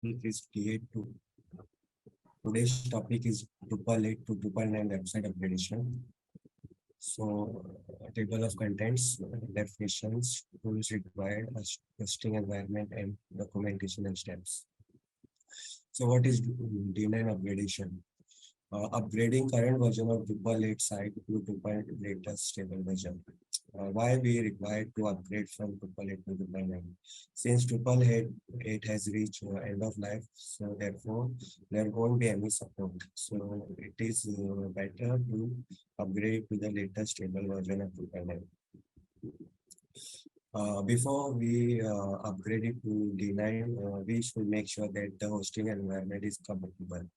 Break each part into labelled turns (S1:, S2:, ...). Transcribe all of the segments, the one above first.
S1: It is TA2. Today's topic is Drupal 8 to Drupal 9 website upgradation. So, table of contents, definitions, tools required, hosting environment, and documentation and steps. So, what is D9 upgradation? Upgrading current version of Drupal 8 site to Drupal latest stable version. Why we required to upgrade from Drupal 8 to Drupal 9? Since Drupal 8 has reached end of life, so therefore there won't be any support. So it is better to upgrade to the latest stable version of Drupal 9. Before we upgrade it to D9, we should make sure that the hosting environment is compatible.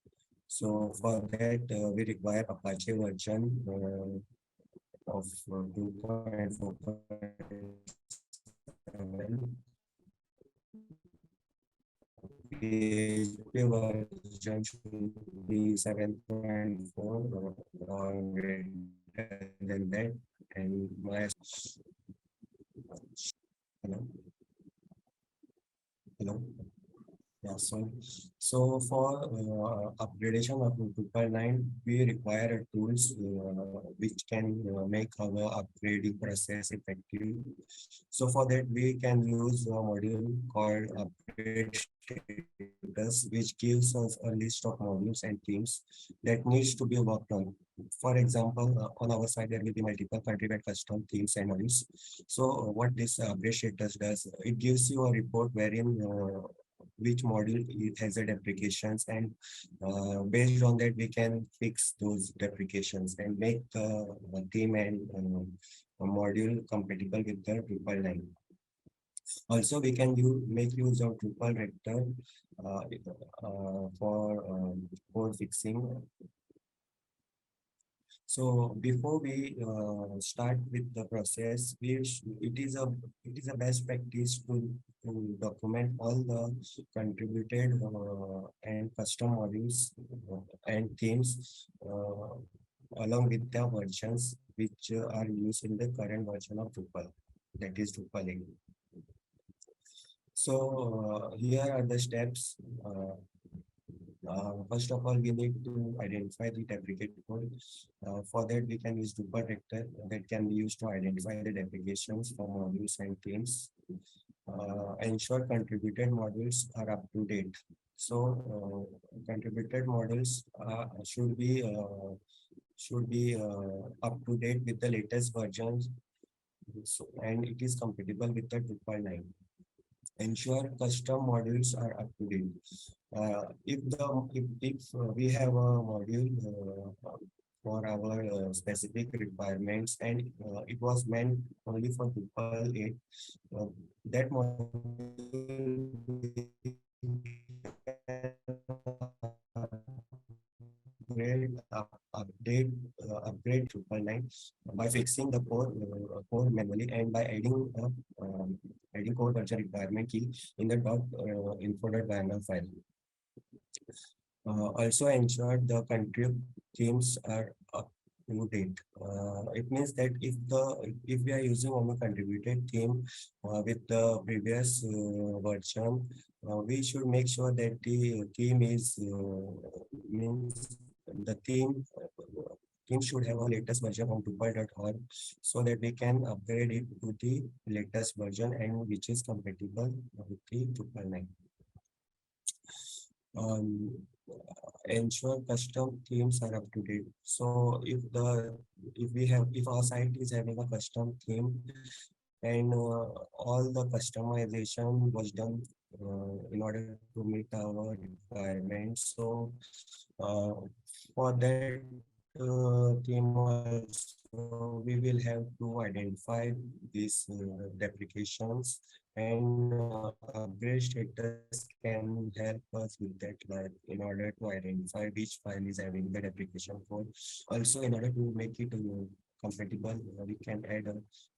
S1: So for that, we require Apache version of 2.4.7. PHP version should be 7.4 or greater than that. And my hello, hello. Yeah, so for upgradation of Drupal 9, we require tools which can make our upgrading process effective. So for that, we can use a module called upgrade status, which gives us a list of modules and themes that needs to be worked on. For example, on our side, there will be multiple contributed custom themes and modules. So what this upgrade status does, it gives you a report wherein which module it has a deprecations, and based on that we can fix those deprecations and make the theme and a module compatible with the Drupal 9. Also, we can make use of Drupal vector for code fixing. So before we start with the process, it is a best practice to document all the contributed and custom modules and themes along with the versions which are used in the current version of Drupal, that is Drupal 8. So here are the steps. First of all, we need to identify the deprecate code. For that, we can use Drupal vector that can be used to identify the deprecations for modules and themes. Ensure contributed modules are up to date. So, contributed modules should be up to date with the latest versions, so, and it is compatible with the Drupal 9. Ensure custom modules are up to date. If we have a module for our specific requirements and it was meant only for Drupal 8, uh, that module upgrade Drupal 9 by fixing the code manually and by adding code version requirement key in the info.yml file. Also ensure the country themes are up to date. It means that if we are using only contributed theme with the previous version, we should make sure that the theme is means the theme should have a latest version on Drupal.org so that we can upgrade it to the latest version and which is compatible with the Drupal 9. Um, ensure custom themes are up to date. So if our site is having a custom theme and all the customization was done in order to meet our requirements. So uh, for that theme also we will have to identify these deprecations, and upgrade status can help us with that, like in order to identify which file is having that application code. Also, in order to make it compatible, we can add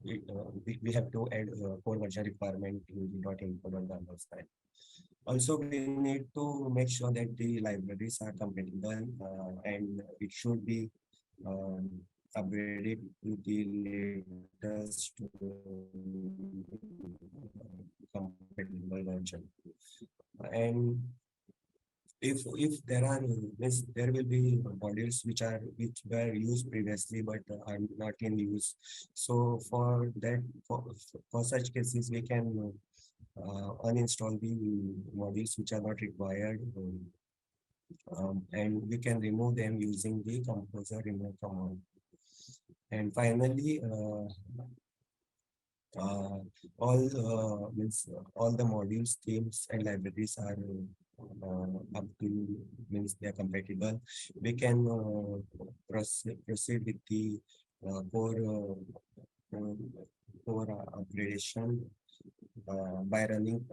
S1: we have to add core version requirement in the .info.yml file. Also, we need to make sure that the libraries are compatible and it should be um, upgraded to the latest compatible version. And if there are means there will be modules which were used previously but are not in use. So for that, for such cases we can uninstall the modules which are not required, and we can remove them using the composer remove command. And finally, uh, all means all the modules, themes, and libraries are up to means they are compatible. We can proceed with the core uh, core upgradation by running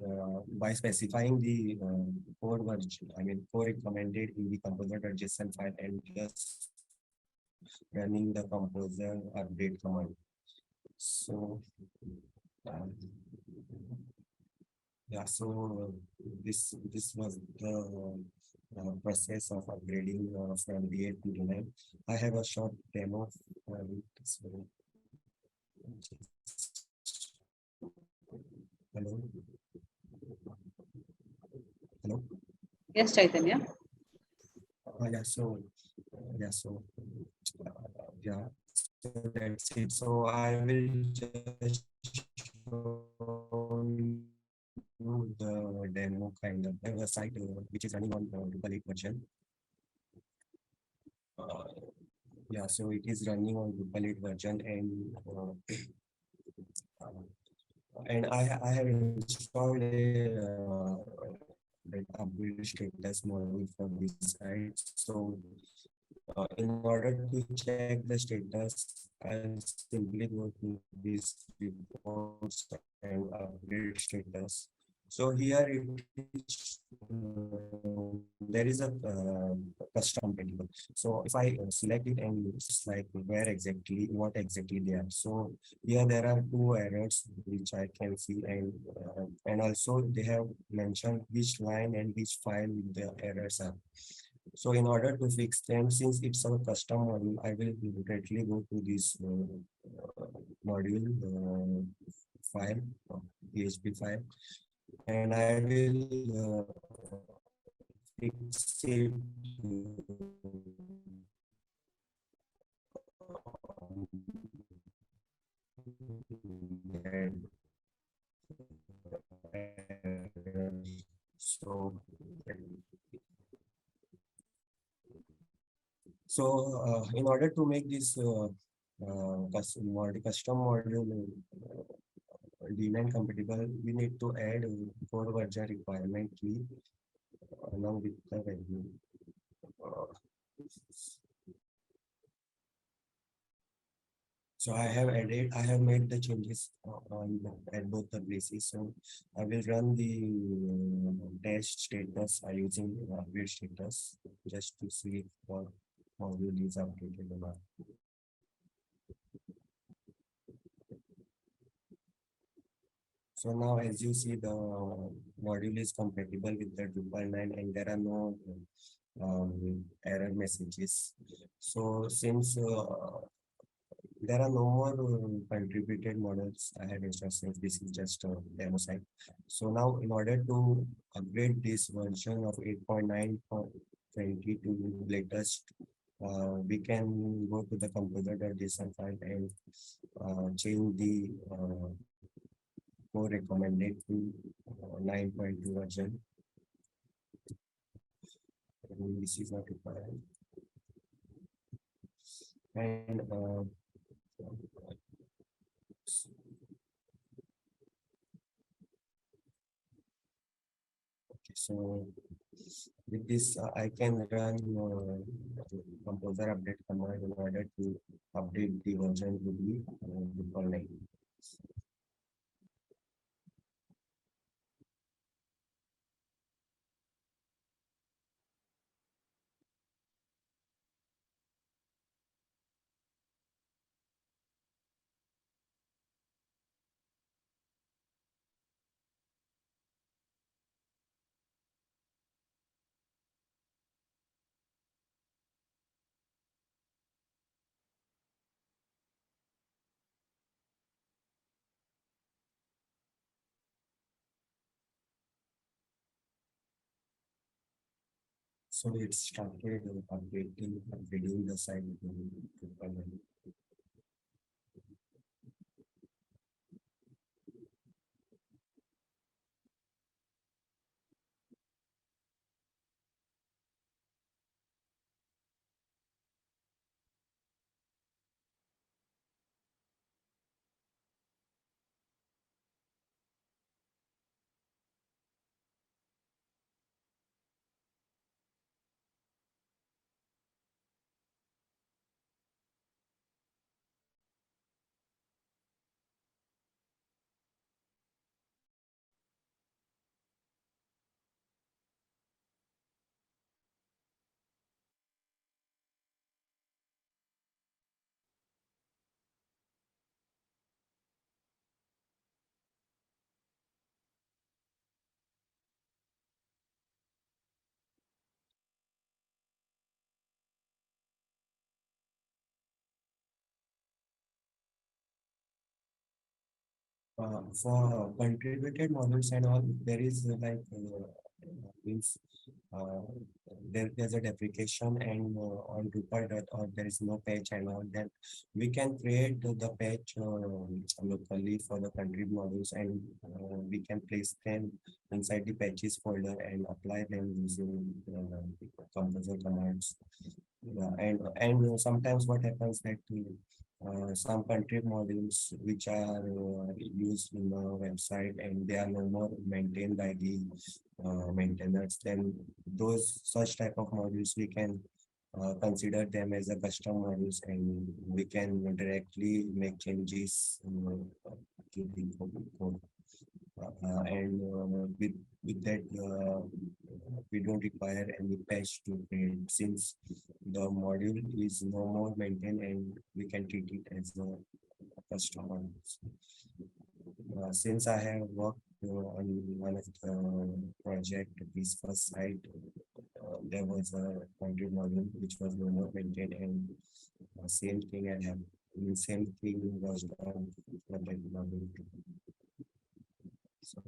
S1: by specifying the core version. I mean core recommended in the composer.json file and just running the composer update command. So. Um, Yeah, so this was the process of upgrading from V8 to V9. I have a short demo. So, hello, hello.
S2: Yes, Chaitanya.
S1: Yeah, so yeah, so that's it. So I will just show you the demo kind of. I have a site which is running on Drupal 8 version. Uh, yeah, so it is running on Drupal 8 version, and I have installed that upgrade status module for this site. So in order to check the status, I'll simply go to this reports and upgrade status. So here it is, there is a custom compatible. So if I select it and it's like where exactly, what exactly they are. So here there are two errors which I can see, and also they have mentioned which line and which file the errors are. So in order to fix them, since it's a custom module, I will directly go to this module file, PHP file, and I will fix it and so in order to make this custom module D9 compatible, we need to add core version requirement key along with the value. Uh, so I have made the changes at both the places. So I will run the test status using upgrade status just to see if the module is updated or not. So now, as you see, the module is compatible with the Drupal 9 and there are no error messages. So since there are no more contributed models I have installed, since this is just a demo site. So now in order to upgrade this version of 8.9.20 to latest, we can go to the composer.json file and change the core recommended to 9.2 version. And this is not required. And okay, so with this, I can run composer update command in order to update the version to the Drupal 9. So it started upgrading the site to Drupal. For contributed models and all, there is means uh, there's a deprecation and on Drupal or there is no patch and all that we can create the patch locally for the country models and we can place them inside the patches folder and apply them using composer commands. Yeah, and sometimes what happens that some country modules which are used in the website and they are no more maintained by the maintainers, then those such type of modules we can consider them as a custom modules and we can directly make changes to the code. And with that we don't require any patch to create since the module is no more maintained and we can treat it as a customer. Since I have worked on one of the project, this first site, there was a country module which was no more maintained and same thing I have same thing was done for that module. So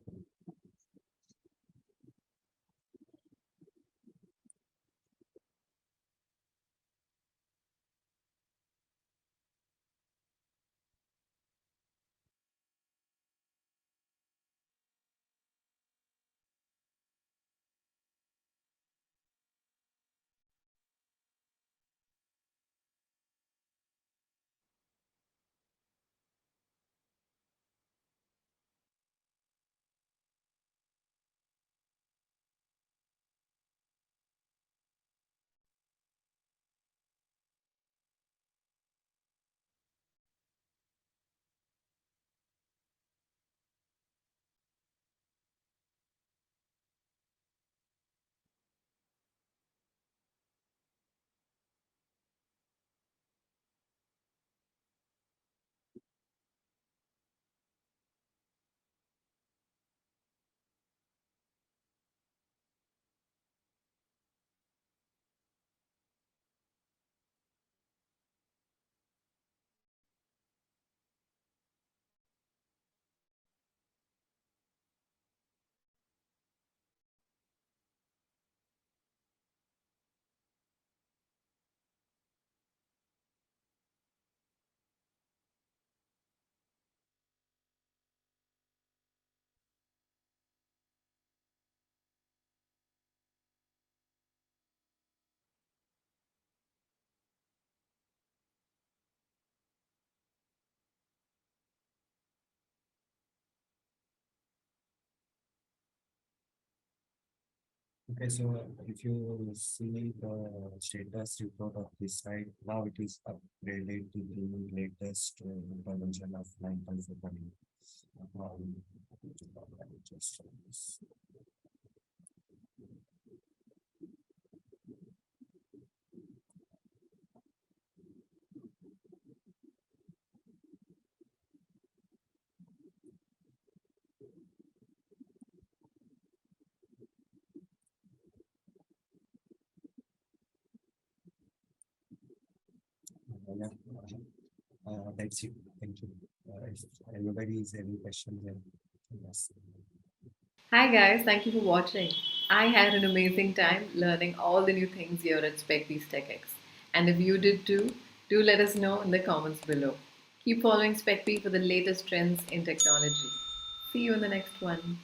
S1: okay, so if you see the status report of this site, now it is upgraded to the latest version of 9.4. Um, just yeah, that's it. Thank you. If anybody is any question, then yes.
S2: Hi guys, thank you for watching. I had an amazing time learning all the new things here at SpecBees TechX. And if you did too, do let us know in the comments below. Keep following SpecBee for the latest trends in technology. See you in the next one.